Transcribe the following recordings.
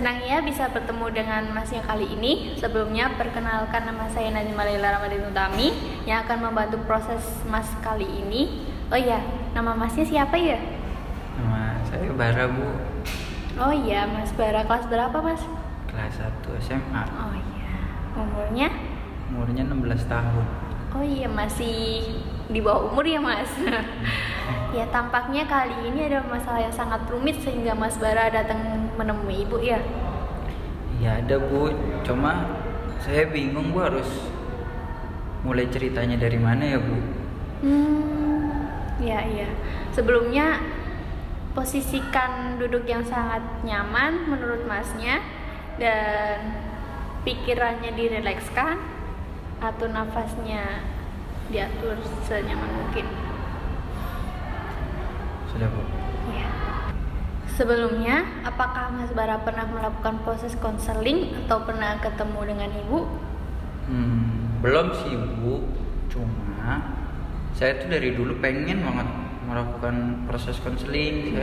Senang ya bisa bertemu dengan Masnya kali ini. Sebelumnya perkenalkan, nama saya Najma Laila Ramadhani Utami yang akan membantu proses Mas kali ini. Oh iya, nama Masnya siapa ya? Nama saya Bara, Bu. Oh iya, Mas Bara, kelas berapa Mas? Kelas 1 SMA. Oh iya, umurnya? Umurnya 16 tahun. Oh iya, masih di bawah umur ya Mas. Ya, tampaknya kali ini ada masalah yang sangat rumit sehingga Mas Bara datang menemui Ibu ya? Ya ada, Bu. Cuma saya bingung, Bu, harus mulai ceritanya dari mana ya, Bu? Iya. Sebelumnya posisikan duduk yang sangat nyaman menurut Masnya dan pikirannya direlekskan atau nafasnya diatur senyaman mungkin. Sudah, Bu. Ya. Sebelumnya, apakah Mas Bara pernah melakukan proses konseling atau pernah ketemu dengan Ibu? Belum sih, Bu. Cuma saya tuh dari dulu pengen banget melakukan proses konseling.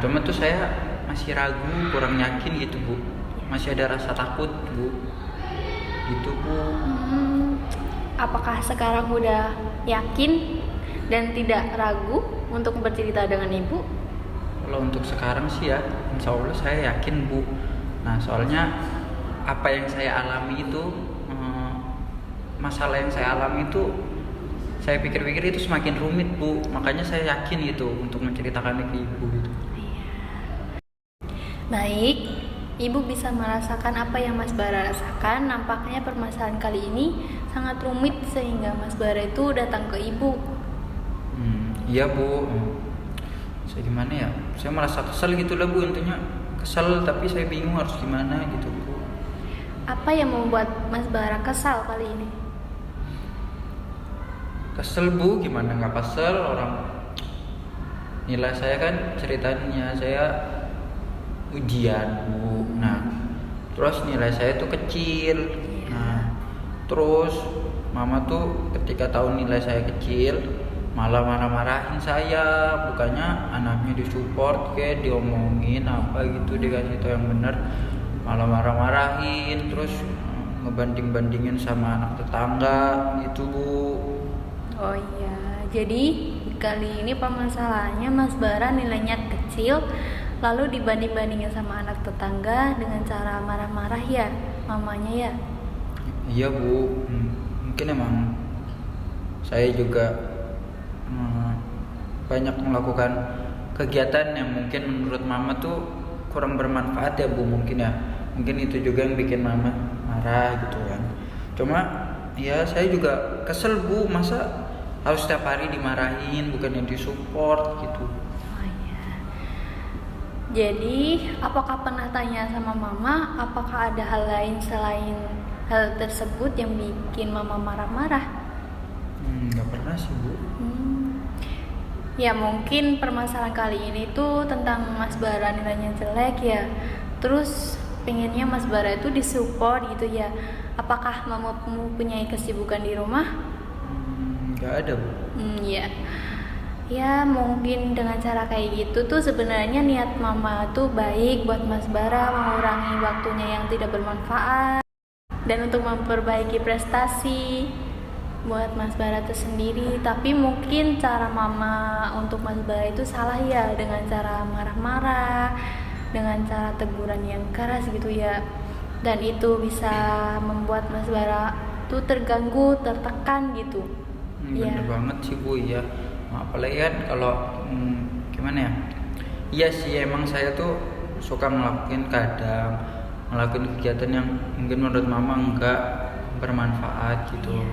Cuma tuh saya masih ragu, kurang yakin gitu, Bu. Masih ada rasa takut, Bu. Gitu, Bu. Apakah sekarang udah yakin dan tidak ragu untuk bercerita dengan Ibu? Kalau untuk sekarang sih ya, insya Allah saya yakin, Bu. Nah, soalnya apa yang saya alami itu, masalah yang saya alami itu, saya pikir-pikir itu semakin rumit, Bu. Makanya saya yakin gitu untuk menceritakannya ke Ibu gitu. Baik, Ibu bisa merasakan apa yang Mas Bara rasakan. Nampaknya permasalahan kali ini sangat rumit sehingga Mas Bara itu datang ke Ibu. Iya, Bu. Saya gimana ya? Saya merasa kesel gitu lah, Bu. Intinya kesel, tapi saya bingung harus gimana gitu, Bu. Apa yang membuat Mas Bara kesal kali ini? Kesel, Bu. Gimana nggak kesel, orang nilai saya kan ceritanya saya ujian, Bu. Nah, terus nilai saya tuh kecil. Nah, terus mama tuh ketika tahu nilai saya kecil malah marah-marahin saya. Bukannya anaknya disupport, kayak diomongin apa gitu, dikasih tahu yang benar, malah marah-marahin, terus ngebanding-bandingin sama anak tetangga gitu, Bu. Oh iya, jadi kali ini permasalahannya Mas Bara nilainya kecil lalu dibanding-bandingin sama anak tetangga dengan cara marah-marah ya mamanya ya? Iya, Bu. Mungkin emang saya juga banyak melakukan kegiatan yang mungkin menurut mama tuh kurang bermanfaat ya, Bu. Mungkin itu juga yang bikin mama marah gitu kan. Cuma ya saya juga kesel, Bu. Masa harus setiap hari dimarahin, bukannya disupport gitu. Oh iya. Jadi apakah pernah tanya sama mama apakah ada hal lain selain hal tersebut yang bikin mama marah-marah? Nggak pernah sih, Bu. Ya mungkin permasalahan kali ini tuh tentang Mas Bara nilainya jelek ya. Terus pengennya Mas Bara itu disupport gitu ya. Apakah mama mempunyai kesibukan di rumah? Nggak ada, Bu. Ya. Ya mungkin dengan cara kayak gitu tuh sebenarnya niat mama tuh baik buat Mas Bara, mengurangi waktunya yang tidak bermanfaat dan untuk memperbaiki prestasi buat Mas Bara itu sendiri. Tapi mungkin cara mama untuk Mas Bara itu salah ya, dengan cara marah-marah, dengan cara teguran yang keras gitu ya, dan itu bisa membuat Mas Bara tuh terganggu, tertekan gitu. Bener banget sih, Bu. Ya, apalagi kan kalau gimana ya, iya sih emang saya tuh suka ngelakuin kegiatan yang mungkin menurut mama enggak bermanfaat gitu.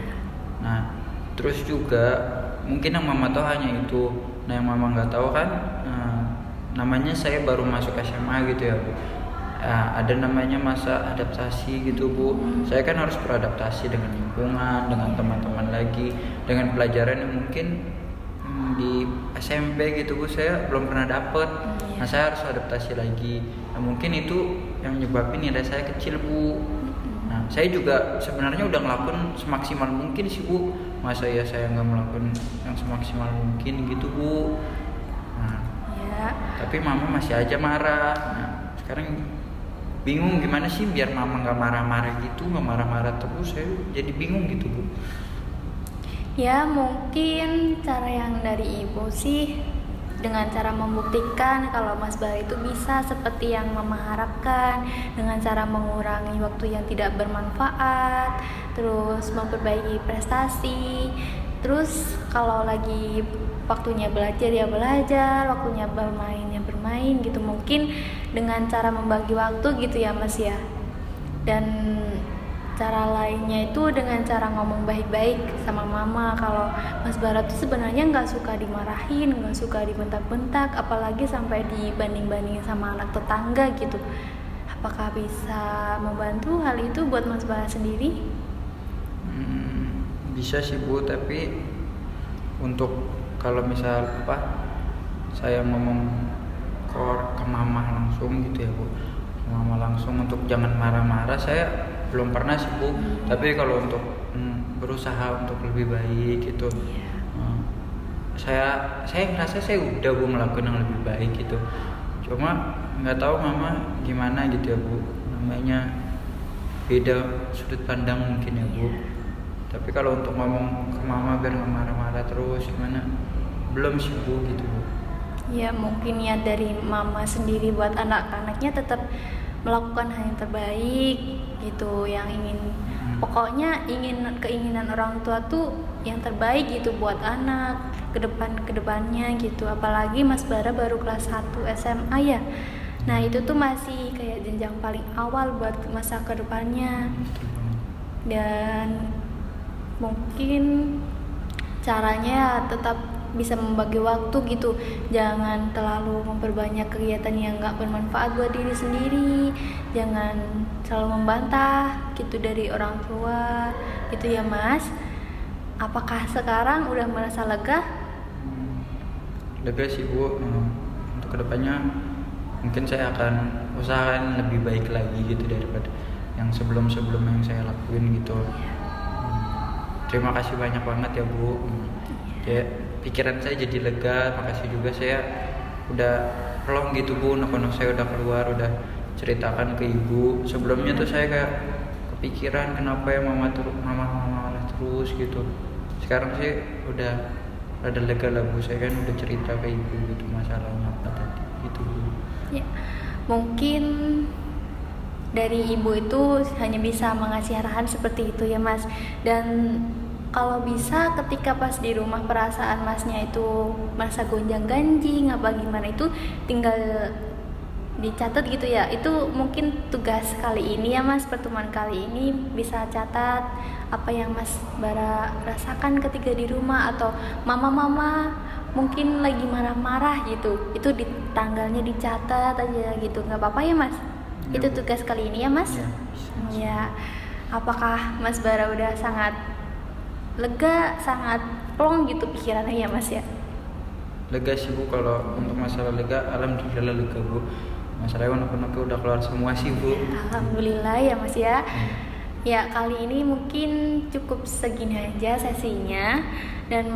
Nah, terus juga mungkin yang mama tahu hanya itu. Nah, yang mama nggak tahu kan, namanya saya baru masuk SMA gitu ya, Bu. Ada namanya masa adaptasi gitu, Bu. Saya kan harus beradaptasi dengan lingkungan, dengan teman-teman lagi, dengan pelajaran yang mungkin di SMP gitu, Bu, saya belum pernah dapet. Nah, saya harus adaptasi lagi. Nah, mungkin itu yang nyebabin nilai saya kecil, Bu. Nah, saya juga sebenarnya udah ngelakuin semaksimal mungkin sih, Bu. Masa ya saya nggak melakukan yang semaksimal mungkin gitu, Bu. Nah, tapi mama masih aja marah. Nah, sekarang bingung gimana sih biar mama nggak marah-marah gitu, nggak marah-marah terus. Saya jadi bingung gitu Bu. Ya mungkin cara yang dari ibu sih dengan cara membuktikan kalau Mas Bara itu bisa seperti yang Mama harapkan, dengan cara mengurangi waktu yang tidak bermanfaat, terus memperbaiki prestasi, terus kalau lagi waktunya belajar ya belajar, waktunya bermain ya bermain gitu. Mungkin dengan cara membagi waktu gitu ya Mas ya. Dan cara lainnya itu dengan cara ngomong baik-baik sama mama kalau Mas Bara tuh sebenarnya nggak suka dimarahin, nggak suka dibentak-bentak, apalagi sampai dibanding-bandingin sama anak tetangga gitu. Apakah bisa membantu hal itu buat Mas Bara sendiri? Bisa sih Bu, tapi untuk kalau misal saya ngomong ke mama langsung gitu ya Bu, mama langsung untuk jangan marah-marah, saya belum pernah sih Bu. Tapi kalau untuk berusaha untuk lebih baik gitu, saya ngerasa saya udah Bu melakukan yang lebih baik gitu. Cuma nggak tahu mama gimana gitu ya Bu, namanya beda sudut pandang mungkin ya Bu. Tapi kalau untuk ngomong ke mama biar nggak marah-marah terus gimana, belum sih Bu gitu Bu. Ya mungkin niat dari mama sendiri buat anak-anaknya tetap melakukan hal yang terbaik gitu, yang pokoknya keinginan orang tua tuh yang terbaik gitu buat anak kedepannya gitu. Apalagi Mas Bara baru kelas 1 SMA ya, nah itu tuh masih kayak jenjang paling awal buat masa kedepannya. Dan mungkin caranya tetap bisa membagi waktu gitu, jangan terlalu memperbanyak kegiatan yang gak bermanfaat buat diri sendiri, jangan selalu membantah gitu dari orang tua gitu ya Mas. Apakah sekarang udah merasa lega? Lega sih Bu. Untuk kedepannya mungkin saya akan usahakan lebih baik lagi gitu daripada yang sebelum yang saya lakuin gitu. Terima kasih banyak banget ya Bu. Ya, pikiran saya jadi lega. Makasih juga saya udah plong gitu Bu, anak-anak saya udah keluar, udah ceritakan ke ibu. Sebelumnya tuh saya kayak kepikiran kenapa ya mama terus gitu. Sekarang sih udah rada lega lah Bu, saya kan udah cerita ke ibu gitu masalahnya apa tadi gitu Bu. Ya, mungkin dari ibu itu hanya bisa mengasih arahan seperti itu ya Mas. Dan kalau bisa ketika pas di rumah perasaan Masnya itu merasa gonjang-ganjing apa gimana, itu tinggal dicatat gitu ya. Itu mungkin tugas kali ini ya Mas, pertemuan kali ini bisa catat apa yang Mas Bara rasakan ketika di rumah, atau mama mungkin lagi marah-marah gitu, itu di tanggalnya dicatat aja gitu, nggak apa-apa ya Mas ya, itu tugas kali ini ya Mas ya. Apakah Mas Bara udah sangat lega, sangat plong gitu pikirannya ya Mas ya? Lega sih Bu, kalau untuk masalah lega alhamdulillah lega Bu. Masalahnya anak-anaknya udah keluar semua sih Bu. Alhamdulillah ya Mas ya. Ya kali ini mungkin cukup segini aja sesinya, dan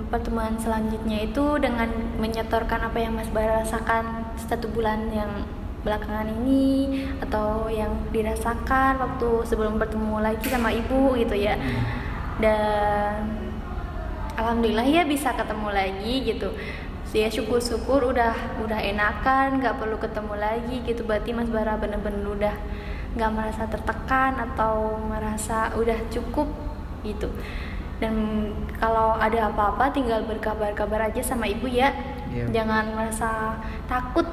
pertemuan selanjutnya itu dengan menyetorkan apa yang Mas Bara rasakan 1 bulan yang belakangan ini, atau yang dirasakan waktu sebelum bertemu lagi sama ibu gitu ya. Dan alhamdulillah ya bisa ketemu lagi gitu ya, syukur-syukur udah enakan, nggak perlu ketemu lagi gitu. Berarti Mas Bara bener-bener udah nggak merasa tertekan atau merasa udah cukup gitu. Dan kalau ada apa-apa tinggal berkabar-kabar aja sama ibu ya. Jangan merasa takut,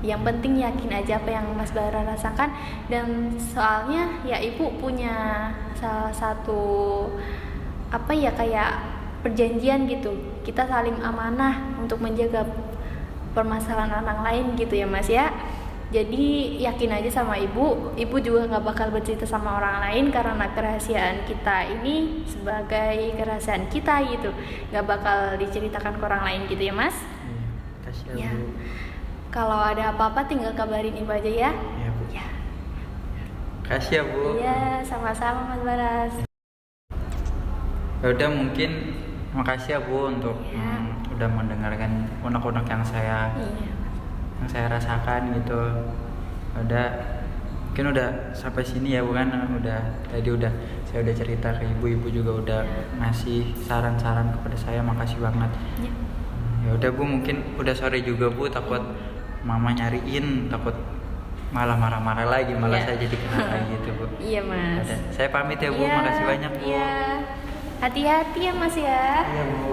yang penting yakin aja apa yang Mas Bara rasakan. Dan soalnya ya ibu punya salah satu kayak perjanjian gitu, kita saling amanah untuk menjaga permasalahan orang lain gitu ya Mas ya. Jadi yakin aja sama ibu juga nggak bakal bercerita sama orang lain, karena kerahasiaan kita ini sebagai kerahasiaan kita gitu, nggak bakal diceritakan ke orang lain gitu ya Mas. Kasih ya Bu. Kalau ada apa-apa tinggal kabarin ibu aja ya. Iya Bu. Ya. Kasih ya Bu. Iya, sama-sama Mas Baras. Ya udah, mungkin makasih ya Bu untuk udah mendengarkan unek-unek yang saya rasakan gitu. Udah mungkin udah sampai sini ya Bu kan, saya udah cerita ke ibu juga udah ngasih saran-saran kepada saya, makasih banget. Ya udah Bu, mungkin udah sore juga Bu, takut mama nyariin, takut malah marah-marah lagi, malah saya jadi kena lagi gitu Bu. Iya Mas. Udah, saya pamit ya Bu, Iya, makasih banyak Bu. Iya. Hati-hati ya Mas ya. Iya Bu.